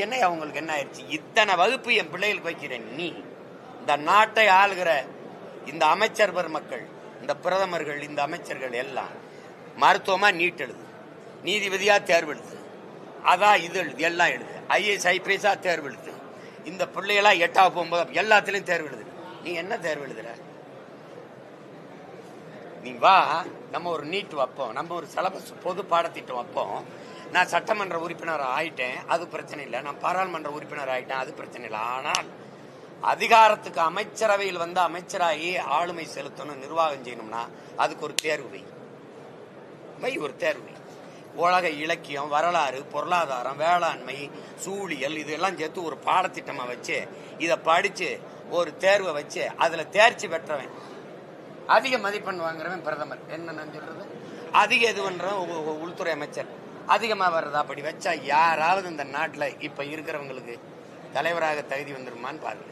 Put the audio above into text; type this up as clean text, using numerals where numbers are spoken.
என்ன அவங்களுக்கு என்ன ஆயிடுச்சு? இத்தனை வகுப்பு என் பிள்ளைகளுக்கு வைக்கிறேன். நீ இந்த நாட்டை ஆளுகிற இந்த அமைச்சர் பெருமக்கள், இந்த பிரதமர்கள், இந்த அமைச்சர்கள் எல்லாம் மருத்துவமா நீட் எழுது, நீதிபதியா தேர்வு எழுது, அதான் இது எழுது, எல்லாம் எழுது, ஐஏஎஸ் ஐபிஎஸ்ஸா தேர்வு எழுது, இந்த பிள்ளைகளா 8வது 9 எல்லாத்திலையும் தேர்வு எழுது. நீ என்ன தேர்வு எழுதுற? நீ வா, நம்ம ஒரு நீட் வைப்போம், நம்ம ஒரு சிலபஸ் பொது பாடத்திட்டம் வைப்போம். நான் சட்டமன்ற உறுப்பினர் ஆயிட்டேன், அது பிரச்சனை இல்லை. நான் பாராளுமன்ற உறுப்பினர் ஆயிட்டேன், அது பிரச்சனை இல்லை. ஆனால் அதிகாரத்துக்கு அமைச்சரவையில் வந்து அமைச்சராகி ஆளுமை செலுத்தணும், நிர்வாகம் செய்யணும்னா அதுக்கு ஒரு தேர்வு வை, ஒரு தேர்வு. உலக இலக்கியம், வரலாறு, பொருளாதாரம், வேளாண்மை, சூழியல் இதெல்லாம் சேர்த்து ஒரு பாடத்திட்டமா வச்சு இதை படிச்சு ஒரு தேர்வை வச்சு அதுல தேர்ச்சி பெற்றவன், அதிக மதிப்பெண் வாங்குறவன் பிரதமர். என்ன நான் சொல்றது? அதிக இது பண்றவன் உள்துறை அமைச்சர். அதிகமா வர்றதா? அப்படி வச்சா யாராவது இந்த நாட்டுல இப்ப இருக்கிறவங்களுக்கு தலைவராக தகுதி வந்துருமான்னு பாருங்க.